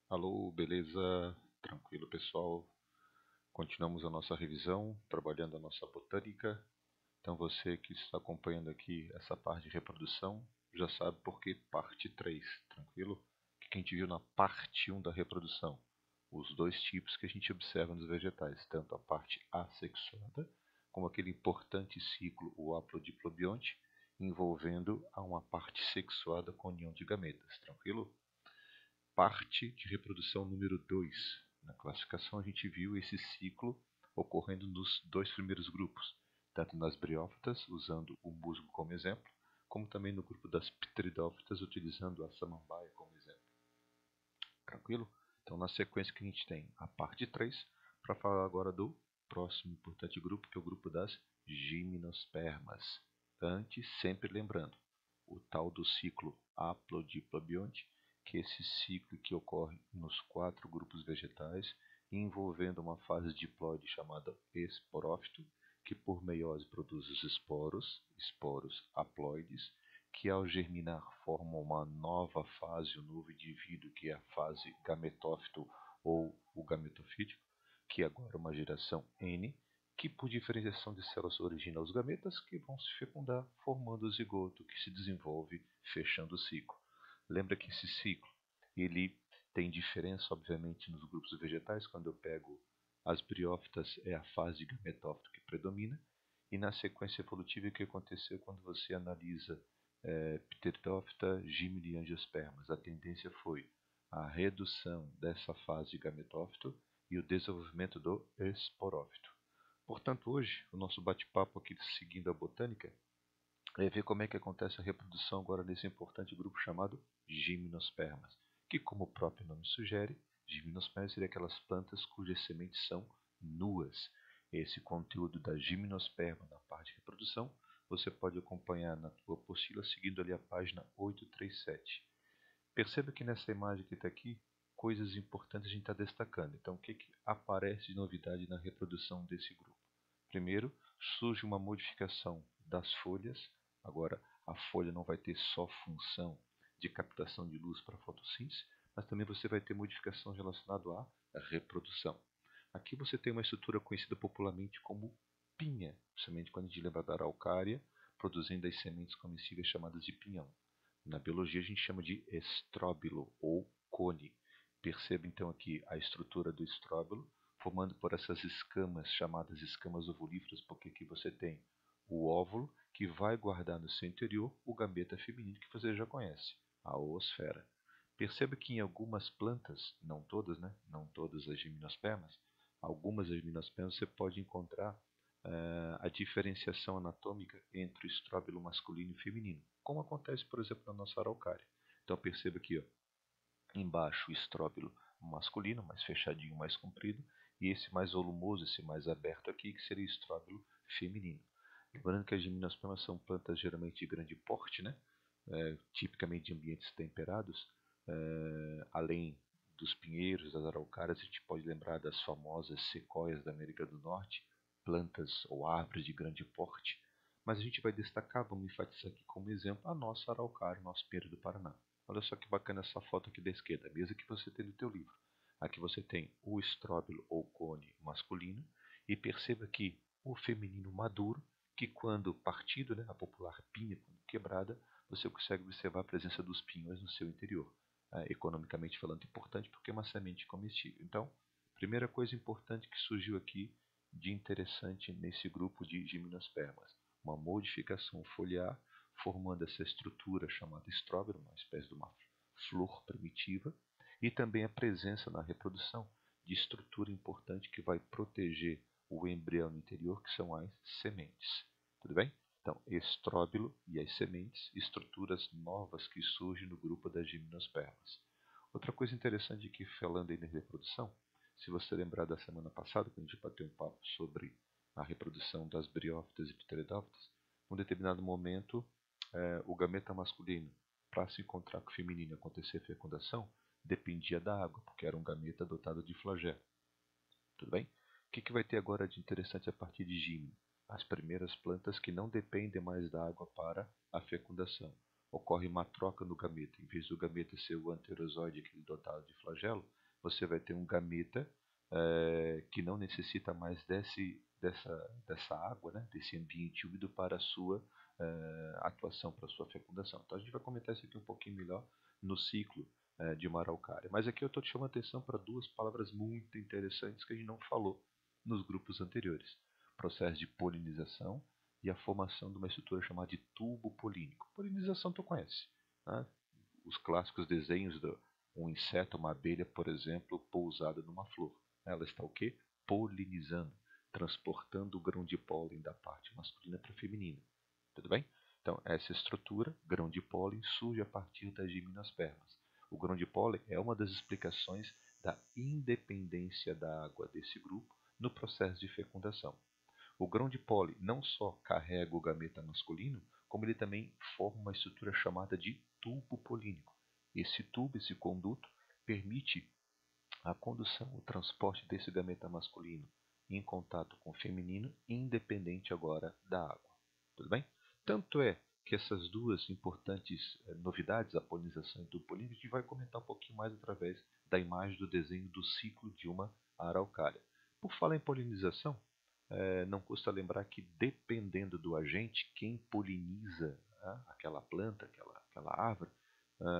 Alô, beleza? Tranquilo, pessoal? Continuamos a nossa revisão, trabalhando a nossa botânica. Então, você que está acompanhando aqui essa parte de reprodução, já sabe por que parte 3, tranquilo? O que a gente viu na parte 1 da reprodução? Os dois tipos que a gente observa nos vegetais, tanto a parte assexuada, como aquele importante ciclo, o haplodiplobionte, envolvendo a uma parte sexuada com união de gametas, tranquilo? Parte de reprodução número 2. Na classificação, a gente viu esse ciclo ocorrendo nos dois primeiros grupos, tanto nas briófitas, usando o musgo como exemplo, como também no grupo das pteridófitas, utilizando a samambaia como exemplo. Tranquilo? Então, na sequência que a gente tem a parte 3, para falar agora do próximo importante grupo, que é o grupo das gimnospermas. Antes, sempre lembrando, o tal do ciclo haplodiplobionte, que é esse ciclo que ocorre nos 4 grupos vegetais, envolvendo uma fase diploide chamada esporófito, que por meiose produz os esporos haploides, que ao germinar formam uma nova fase, um novo indivíduo, que é a fase gametófito ou o gametofítico, que agora é uma geração N, que por diferenciação de células origina os gametas, que vão se fecundar, formando o zigoto, que se desenvolve, fechando o ciclo. Lembra que esse ciclo ele tem diferença, obviamente, nos grupos vegetais. Quando eu pego as briófitas, é a fase de gametófito que predomina, e na sequência evolutiva, o que aconteceu quando você analisa Pteridófita, Gimli e Angiospermas? A tendência foi a redução dessa fase de gametófito e o desenvolvimento do esporófito. Portanto, hoje, o nosso bate-papo aqui, seguindo a botânica, é ver como é que acontece a reprodução agora nesse importante grupo chamado gimnospermas, que, como o próprio nome sugere, gimnospermas seriam aquelas plantas cujas sementes são nuas. Esse conteúdo da gimnosperma na parte de reprodução você pode acompanhar na tua apostila seguindo ali a página 837. Perceba que nessa imagem que está aqui, coisas importantes a gente está destacando. Então, o que aparece de novidade na reprodução desse grupo? Primeiro, surge uma modificação das folhas. Agora, a folha não vai ter só função de captação de luz para fotossíntese, mas também você vai ter modificação relacionada à reprodução. Aqui você tem uma estrutura conhecida popularmente como pinha, principalmente quando a gente lembra da araucária, produzindo as sementes comestíveis chamadas de pinhão. Na biologia a gente chama de estróbilo ou cone. Perceba então aqui a estrutura do estróbilo, formando por essas escamas chamadas escamas ovulíferas, porque aqui você tem o óvulo que vai guardar no seu interior o gameta feminino que você já conhece, a oosfera. Perceba que em algumas plantas, não todas, né? Não todas as gimnospermas, algumas das gimnospermas você pode encontrar a diferenciação anatômica entre o estróbilo masculino e feminino, como acontece, por exemplo, na nossa araucária. Então perceba aqui, ó, embaixo o estróbilo masculino, mais fechadinho, mais comprido, e esse mais volumoso, esse mais aberto aqui, que seria o estróbilo feminino. Lembrando que as gimnospermas são plantas geralmente de grande porte, né? Tipicamente de ambientes temperados, além dos pinheiros, das araucárias, a gente pode lembrar das famosas sequoias da América do Norte, plantas ou árvores de grande porte, mas a gente vai destacar, vamos enfatizar aqui como exemplo, a nossa araucária, o nosso pinheiro do Paraná. Olha só que bacana essa foto aqui da esquerda, a mesma que você tem no teu livro. Aqui você tem o estróbilo ou cone masculino, e perceba que o feminino maduro, que quando partido, né, a popular pinha, quando quebrada, você consegue observar a presença dos pinhões no seu interior. Economicamente falando, importante porque é uma semente comestível. Então, primeira coisa importante que surgiu aqui de interessante nesse grupo de gimnospermas, uma modificação foliar, formando essa estrutura chamada estróbilo, uma espécie de uma flor primitiva, e também a presença na reprodução de estrutura importante que vai proteger o embrião no interior, que são as sementes. Tudo bem? Então, estróbilo e as sementes, estruturas novas que surgem no grupo das gimnospermas. Outra coisa interessante aqui, falando aí de reprodução, se você lembrar da semana passada, quando a gente bateu um papo sobre a reprodução das briófitas e pteridófitas, em um determinado momento, o gameta masculino, para se encontrar com o feminino e acontecer a fecundação, dependia da água, porque era um gameta dotado de flagelo. Tudo bem? O que vai ter agora de interessante a partir de Gimli? As primeiras plantas que não dependem mais da água para a fecundação. ocorre uma troca no gameta. Em vez do gameta ser o anterozoide, aquele dotado de flagelo, você vai ter um gameta que não necessita mais dessa água, né, desse ambiente úmido para a sua atuação, para a sua fecundação. Então a gente vai comentar isso aqui um pouquinho melhor no ciclo de uma araucária. Mas aqui eu estou te chamando a atenção para duas palavras muito interessantes que a gente não falou nos grupos anteriores. Processo de polinização e a formação de uma estrutura chamada de tubo polínico. Polinização tu conhece, né? Os clássicos desenhos de um inseto, uma abelha, por exemplo, pousada numa flor. Ela está o quê? Polinizando, transportando o grão de pólen da parte masculina para a feminina. Tudo bem? Então, essa estrutura, grão de pólen, surge a partir das gimnospermas. O grão de pólen é uma das explicações da independência da água desse grupo no processo de fecundação. O grão de pólen não só carrega o gameta masculino, como ele também forma uma estrutura chamada de tubo polínico. Esse tubo, esse conduto, permite a condução, o transporte desse gameta masculino em contato com o feminino, independente agora da água. Tudo bem? Tanto é que essas duas importantes novidades, a polinização e o tubo polínico, a gente vai comentar um pouquinho mais através da imagem do desenho do ciclo de uma araucária. Por falar em polinização, não custa lembrar que dependendo do agente, quem poliniza aquela planta, aquela árvore,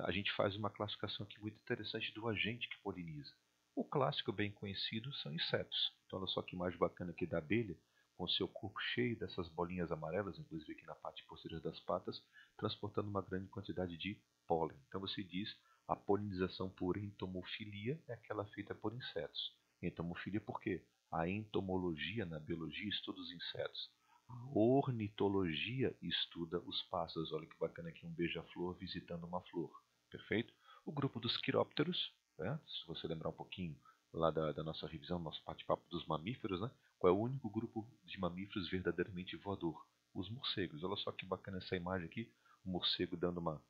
a gente faz uma classificação aqui muito interessante do agente que poliniza. O clássico bem conhecido são insetos. Então olha só que imagem bacana aqui da abelha, com seu corpo cheio dessas bolinhas amarelas, inclusive aqui na parte posterior das patas, transportando uma grande quantidade de pólen. Então você diz a polinização por entomofilia é aquela feita por insetos. Entomofilia por quê? A entomologia na biologia estuda os insetos. A ornitologia estuda os pássaros. Olha que bacana aqui um beija-flor visitando uma flor. Perfeito? O grupo dos quirópteros, né? Se você lembrar um pouquinho lá da nossa revisão, nosso bate-papo dos mamíferos, né? Qual é o único grupo de mamíferos verdadeiramente voador? Os morcegos. Olha só que bacana essa imagem aqui. O morcego dando uma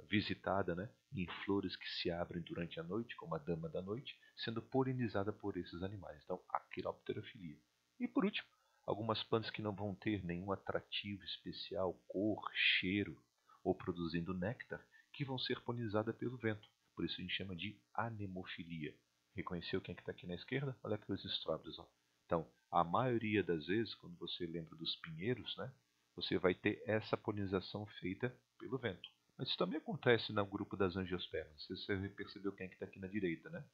visitada, né, em flores que se abrem durante a noite, como a dama da noite, sendo polinizada por esses animais. Então, a quiropterofilia. E por último, algumas plantas que não vão ter nenhum atrativo especial, cor, cheiro ou produzindo néctar, que vão ser polinizadas pelo vento. Por isso a gente chama de anemofilia. Reconheceu quem é que está aqui na esquerda? Olha aqui os estróbilos. Ó. Então, a maioria das vezes, quando você lembra dos pinheiros, né, você vai ter essa polinização feita pelo vento. Mas isso também acontece no grupo das angiospermas. Você percebeu quem é que está aqui na direita, né?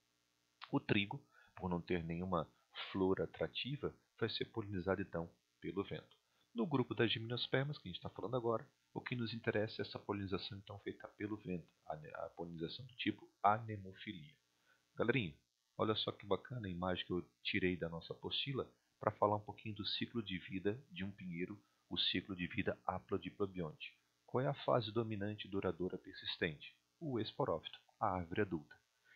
O trigo, por não ter nenhuma flor atrativa, vai ser polinizado então pelo vento. No grupo das gimnospermas, que a gente está falando agora, o que nos interessa é essa polinização então feita pelo vento, a polinização do tipo anemofilia. Galerinha, olha só que bacana a imagem que eu tirei da nossa apostila para falar um pouquinho do ciclo de vida de um pinheiro, o ciclo de vida haplodiplobionte. Qual é a fase dominante duradoura persistente? O esporófito, a árvore adulta.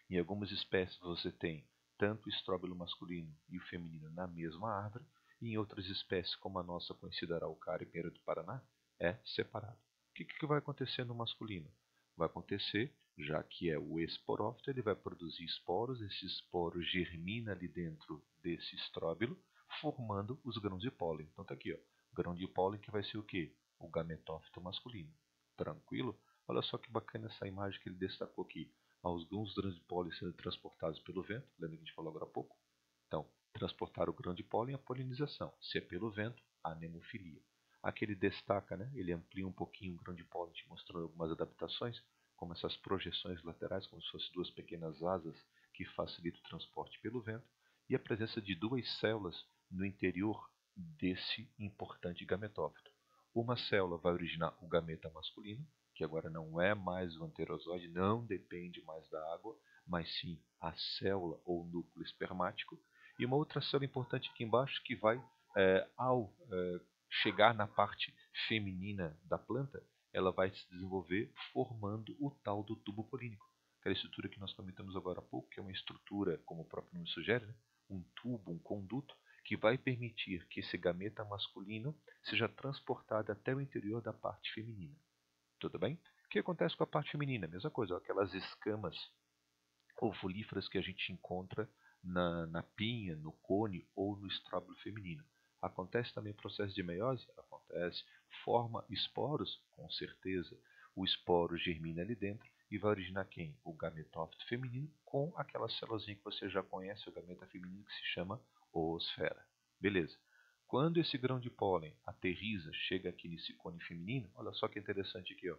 Em algumas espécies você tem tanto o estróbilo masculino e o feminino na mesma árvore, e em outras espécies, como a nossa conhecida araucária e pinheiro do Paraná, é separado. O que vai acontecer no masculino? Vai acontecer, já que é o esporófito, ele vai produzir esporos, esse esporo germina ali dentro desse estróbilo, formando os grãos de pólen. Então tá aqui, ó, grão de pólen que vai ser o quê? O gametófito masculino. Tranquilo? Olha só que bacana essa imagem que ele destacou aqui. Alguns grãos de pólen sendo transportados pelo vento, lembra que a gente falou agora há pouco? Então, transportar o grão de pólen é a polinização. Se é pelo vento, a anemofilia. Aqui ele destaca, né? Ele amplia um pouquinho o grão de pólen, te mostrando algumas adaptações, como essas projeções laterais, como se fossem duas pequenas asas que facilitam o transporte pelo vento, e a presença de duas células no interior desse importante gametófito. Uma célula vai originar o gameta masculino, que agora não é mais o anterozoide, não depende mais da água, mas sim a célula ou núcleo espermático, e uma outra célula importante aqui embaixo que vai, ao chegar na parte feminina da planta, ela vai se desenvolver formando o tal do tubo polínico. Aquela estrutura que nós comentamos agora há pouco, que é uma estrutura, como o próprio nome sugere, né? Um tubo, um conduto, que vai permitir que esse gameta masculino seja transportado até o interior da parte feminina. Tudo bem? O que acontece com a parte feminina? Mesma coisa, ó, aquelas escamas ovulíferas que a gente encontra na pinha, no cone ou no estróbilo feminino. Acontece também o processo de meiose? Acontece. Forma esporos? Com certeza. o esporo germina ali dentro e vai originar quem? O gametófito feminino com aquela células que você já conhece, o gameta feminino, que se chama oosfera. Beleza. Quando esse grão de pólen aterriza, chega aqui nesse cone feminino, olha só que interessante aqui, ó,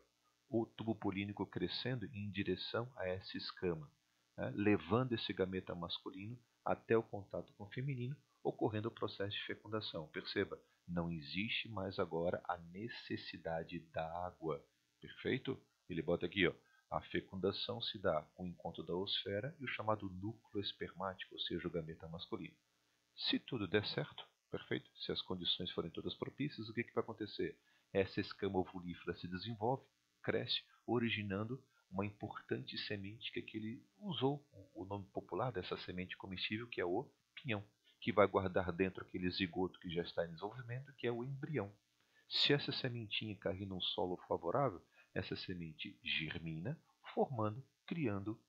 o tubo polínico crescendo em direção a essa escama, né, levando esse gameta masculino até o contato com o feminino, ocorrendo o processo de fecundação. Perceba, não existe mais agora a necessidade da água. Perfeito? Ele bota aqui, ó, a fecundação se dá com o encontro da oosfera e o chamado núcleo espermático, ou seja, o gameta masculino. Se tudo der certo, perfeito, se as condições forem todas propícias, o que vai acontecer? Essa escama ovulífera se desenvolve, cresce, originando uma importante semente que aqui ele usou o nome popular dessa semente comestível, que é o pinhão, que vai guardar dentro aquele zigoto que já está em desenvolvimento, que é o embrião. Se essa sementinha cair num solo favorável, essa semente germina, formando, criando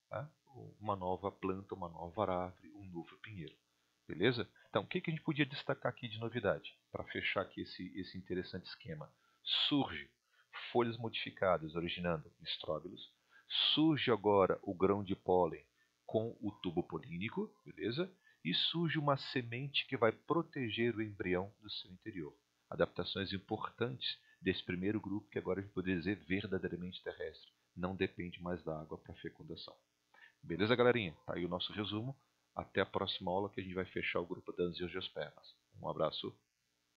uma nova planta, uma nova árvore, um novo pinheiro. Beleza? Então, o que a gente podia destacar aqui de novidade? Para fechar aqui esse interessante esquema. Surge folhas modificadas, originando estróbilos. Surge agora o grão de pólen com o tubo polínico, beleza? E surge uma semente que vai proteger o embrião do seu interior. Adaptações importantes desse primeiro grupo, que agora a gente poderia dizer verdadeiramente terrestre. Não depende mais da água para fecundação. Beleza, galerinha? Tá aí o nosso resumo. Até a próxima aula que a gente vai fechar o grupo das angiospermas. Um abraço.